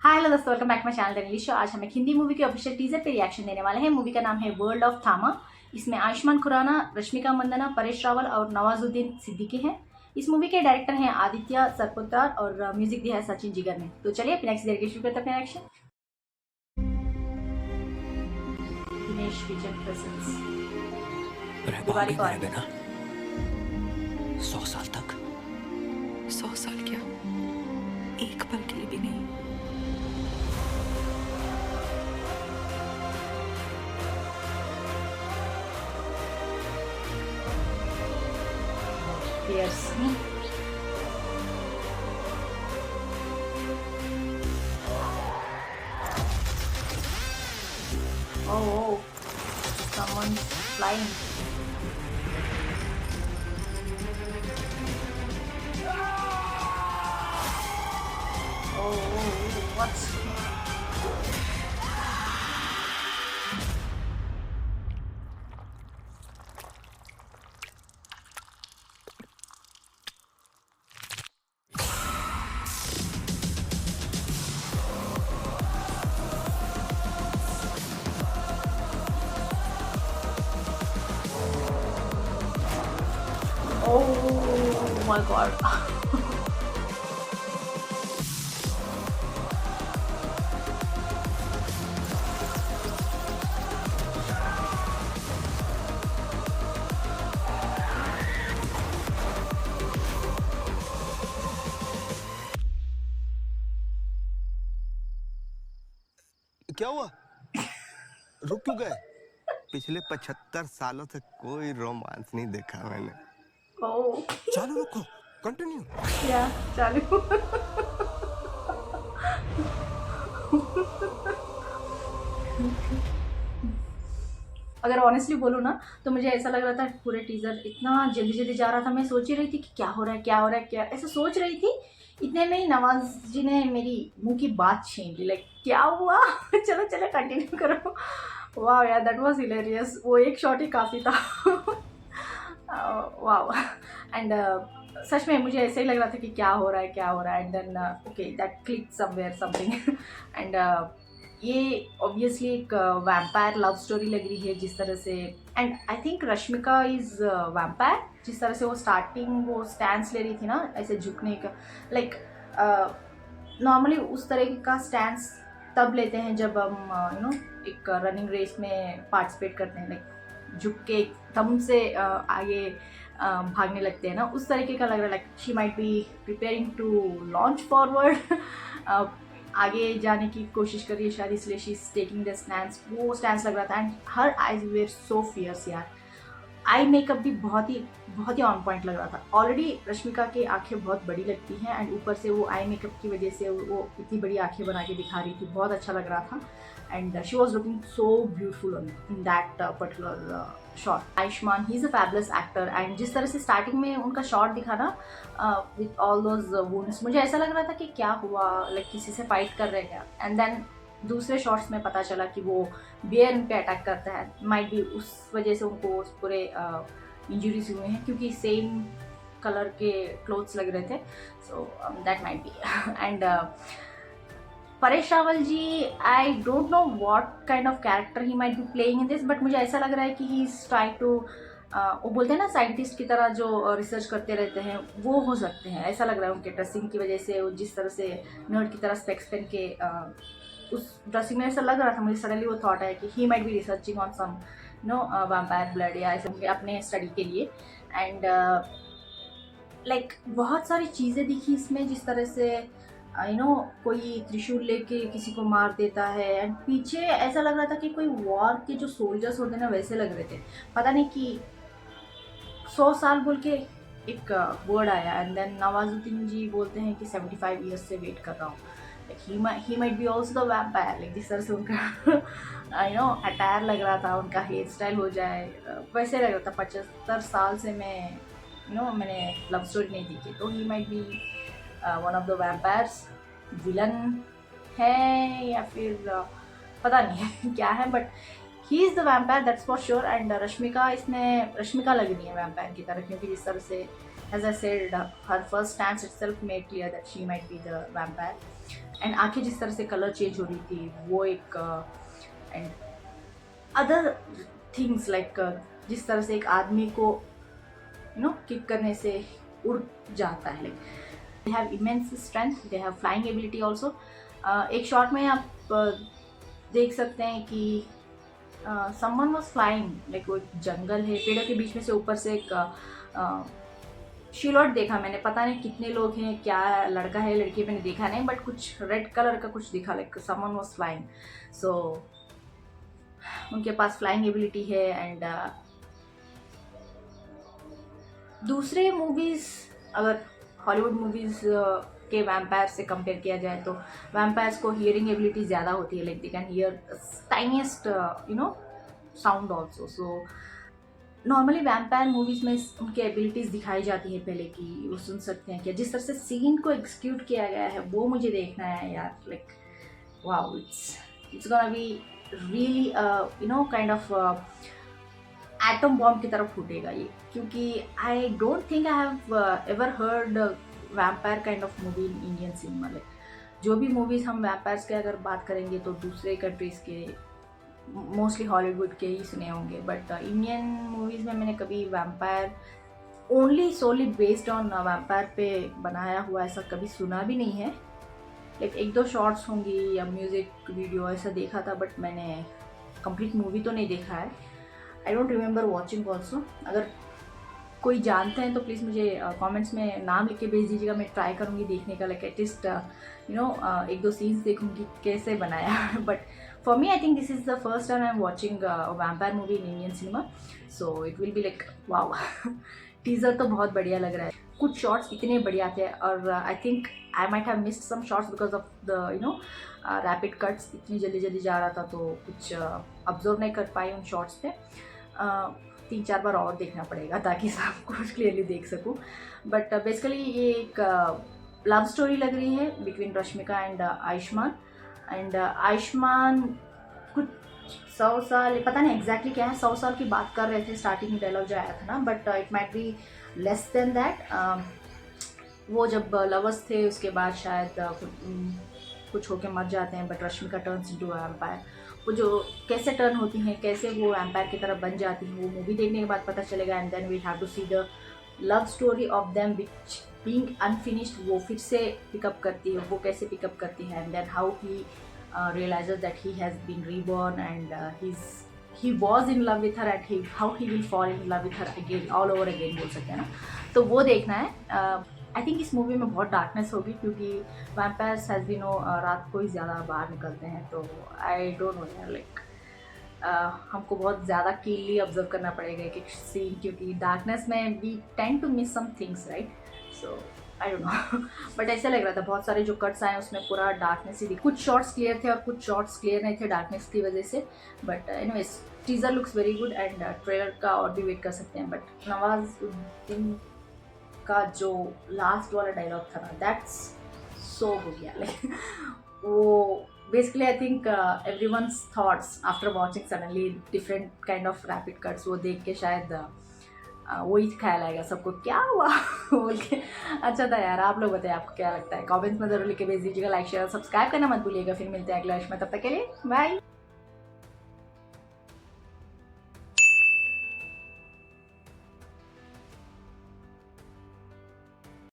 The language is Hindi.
हाय हेलो दोस्तों, welcome back my channel the English show. आज हम एक हिंदी मूवी के ऑफिशियल टीजर पे रिएक्शन देने वाले हैं। मूवी का नाम है वर्ल्ड ऑफ थामा। इसमें आयुष्मान खुराना, रश्मिका मंदाना, परेश रावल और नवाजुद्दीन सिद्दीकी हैं। इस मूवी के डायरेक्टर हैं आदित्य सरपोतदार और म्यूजिक दिया है सचिन जिगर ने। तो चलिए बिना किसी देर के शुरू करते हैं अपना रिएक्शन। दिनेश विजय प्रेजेंस रह दिवाली पाओगे को मेरे बिना 100 साल तक? 100 साल क्या, एक पल के लिए भी नहीं। Yes. Oh, someone's flying. Oh, what? Oh my god. क्या हुआ? रुक क्यों गए? पिछले 75 सालों से कोई रोमांस नहीं देखा मैंने। Oh, चालू रखो, कंटिन्यू। yeah, चालू। अगर ऑनेस्टली बोलूँ ना तो मुझे ऐसा लग रहा था पूरे टीजर इतना जल्दी जल्दी जा रहा था। मैं सोच ही रही थी कि क्या हो रहा है क्या हो रहा है, क्या ऐसा सोच रही थी। इतने में ही नवाज जी ने मेरी मुंह की बात छीन ली। लाइक क्या हुआ? चलो चलो कंटिन्यू करो। वाह यार, दैट वाज हिलेरियस। वो एक शॉट ही काफ़ी था। वाह। एंड सच में मुझे ऐसे ही लग रहा था कि क्या हो रहा है क्या हो रहा है। And then okay, that click somewhere something. And ये ऑब्वियसली एक वैम्पायर लव स्टोरी लग रही है जिस तरह से। And I think Rashmika is vampire. जिस तरह से वो स्टार्टिंग वो स्टैंस ले रही थी ना, ऐसे झुकने का। लाइक नॉर्मली उस तरह का स्टैंस तब लेते हैं जब हम एक रनिंग रेस में पार्टिसिपेट करते हैं। लाइक झुक के एकदम से आगे भागने लगते हैं ना, उस तरीके का लग रहा है। Like she might be preparing to launch forward, आगे जाने की कोशिश कर रही है शायद, इसलिए she is taking the stance. वो स्टैंस लग रहा था। And her eyes were so fierce यार। आई मेकअप भी बहुत ही ऑन पॉइंट लग रहा था। ऑलरेडी रश्मिका की आंखें बहुत बड़ी लगती हैं एंड ऊपर से वो आई मेकअप की वजह से वो इतनी बड़ी आंखें बना के दिखा रही थी। बहुत अच्छा लग रहा था। And she was looking so beautiful in that particular shot. Ayushman he is a fabulous actor. And जिस तरह से स्टार्टिंग में उनका शॉट दिखा ना विथ ऑल दोज वुंड्स, मुझे ऐसा लग रहा था कि क्या हुआ, लाइक किसी से फाइट कर रहे क्या। एंड देन दूसरे शॉट्स में पता चला कि वो बियर उन पे अटैक करता है। माइट भी उस वजह से उनको पूरे इंजरीज हुए हैं क्योंकि सेम कलर के क्लोथ्स लग रहे थे। So that might be. And Paresh Rawal ji, I don't know what kind of character he might be playing in this, but मुझे ऐसा लग रहा है कि ही इज ट्राई टू वो बोलते हैं ना साइंटिस्ट की तरह जो रिसर्च करते रहते हैं, वो हो सकते हैं। ऐसा लग रहा है उनके ड्रेसिंग की वजह से। वो जिस तरह से नर्ड की तरह स्पेक्स पहन के उस ड्रेसिंग में ऐसा लग रहा था। मुझे सडनली वो थॉट है कि he might be researching on some vampire blood या ऐसे अपने स्टडी के लिए। एंड लाइक बहुत सारी चीज़ें दिखी इसमें, जिस तरह से कोई त्रिशूल लेके किसी को मार देता है। एंड पीछे ऐसा लग रहा था कि कोई वॉर के जो सोल्जर्स होते हैं ना, वैसे लग रहे थे। पता नहीं कि 100 साल बोल के एक वर्ड आया। एंड देन नवाजुद्दीन जी बोलते हैं कि 75 ईयर्स से वेट कर रहा हूँ। ही might B also the vampire. Like जिस तरह से उनका अटायर लग रहा था, उनका हेयर स्टाइल हो जाए वैसे लग रहा था। 75 साल से मैंने लव स्टोरी नहीं देखी, तो ही might B one of the vampires. Villain है या फिर पता नहीं है क्या है, but he is the vampire, that's for sure. And Rashmika, इसमें रश्मिका लग रही है वैम्पायर की तरह, क्योंकि जिस तरह से as I said, her first stance itself made clear that she might be the vampire. And आंखें जिस तरह से कलर चेंज हो रही थी वो एक, एंड अदर थिंग्स लाइक जिस तरह से एक आदमी को किक करने से उड़ जाता है, like they have immense strength, they have flying ability also. एक शॉट में आप देख सकते हैं कि समवन वाज फ्लाइंग, लाइक वो एक जंगल है, पेड़ों के बीच में से ऊपर से एक शिलौट देखा मैंने, पता नहीं कितने लोग हैं, क्या लड़का है लड़की मैंने देखा नहीं, बट कुछ रेड कलर का कुछ दिखा, लाइक समवन वाज फ्लाइंग। सो उनके पास फ्लाइंग एबिलिटी है। एंड दूसरे मूवीज़, अगर हॉलीवुड मूवीज़ के वैम्पायर से कंपेयर किया जाए तो वैम्पायर्स को हियरिंग एबिलिटी ज़्यादा होती है, like they can hear tiniest sound also. So normally vampire movies में उनकी एबिलिटीज़ दिखाई जाती है पहले कि वो सुन सकते हैं क्या, जिस तरह से सीन को एग्जीक्यूट किया गया है वो मुझे देखना है यार, like wow, it's gonna be really kind of atom bomb की तरफ फूटेगा ये, क्योंकि I don't think I have ever heard vampire kind of movie in Indian cinema. Like जो भी मूवीज़ हम वैम्पायर्स के अगर बात करेंगे तो दूसरे कंट्रीज़ के, मोस्टली हॉलीवुड के ही सुने होंगे, बट इंडियन मूवीज़ में मैंने कभी vampire only solely based on vampire पे बनाया हुआ ऐसा कभी सुना भी नहीं है। लाइक एक दो शॉर्ट्स होंगी या म्यूज़िक वीडियो ऐसा देखा था, बट मैंने कंप्लीट मूवी तो नहीं देखा है। I don't remember watching also. अगर कोई जानते हैं तो प्लीज़ मुझे कमेंट्स में नाम लिख के भेज दीजिएगा, मैं ट्राई करूँगी देखने का, लाइक एटलीस्ट एक दो सीन्स देखूँगी कैसे बनाया। But for me I think this is the first time I am watching vampire movie in Indian cinema, so it will be like wow. Teaser तो बहुत बढ़िया लग रहा है, कुछ शॉट्स इतने बढ़िया थे, और I think I might have missed some shots because of the rapid cuts, इतनी जल्दी जल्दी जा रहा था तो कुछ ऑब्जर्व नहीं कर पाई उन शॉट्स पे। 3-4 बार और देखना पड़ेगा ताकि सब कुछ क्लियरली देख सकूं। बट बेसिकली ये एक लव स्टोरी लग रही है between Rashmika and Ayushman. And Ayushman कुछ 100 साल, पता नहीं एग्जैक्टली क्या है, 100 साल की बात कर रहे थे स्टार्टिंग में डायलॉग जो आया था ना, but it might be less than that. वो जब लवर्स थे उसके बाद शायद कुछ होके मर जाते हैं, but Rashmika turns into vampire. वो जो कैसे टर्न होती हैं, कैसे वो वैम्पायर की तरफ बन जाती हैं, वो मूवी देखने के बाद पता चलेगा। And then we have to see the love story of them which being unfinished, वो फिर से पिकअप करती है, वो कैसे पिकअप करती है, and then how he realizes that he has been reborn and he was in love with her and how he will fall in love with her again, all over again बोल सकते हैं ना, तो वो देखना है। आई थिंक इस मूवी में बहुत डार्कनेस होगी क्योंकि वैम्पायर्स हैज़ बी नो रात को ही ज़्यादा बाहर निकलते हैं, तो आई डोंट नो यार, लाइक हमको बहुत ज़्यादा कीनली ऑब्जर्व करना पड़ेगा एक सीन, क्योंकि डार्कनेस में we tend to miss some things, right? So I don't know, but ऐसा लग रहा था बहुत सारे जो कट्स आए उसमें पूरा डार्कनेस ही थी। कुछ शॉट्स क्लियर थे और कुछ शॉट्स क्लियर नहीं थे डार्कनेस की वजह से, but anyways teaser looks very good and trailer का और भी वेट कर सकते हैं। बट नवाजुद्दीन का जो लास्ट वाला डायलॉग था ना, दैट्स सो गुड यार, लाइक वो basically I think everyone's thoughts after watching suddenly different kind of rapid cuts, वो देख के शायद वही ख्याल आएगा सबको क्या हुआ बोल के। अच्छा था यार, आप लोग बताइए आपको क्या लगता है, कमेंट्स में ज़रूर लिख के भेज दीजिएगा। लाइक शेयर सब्सक्राइब करना मत भूलिएगा। फिर मिलते हैं अगले वर्ष में, तब तक के लिए बाय।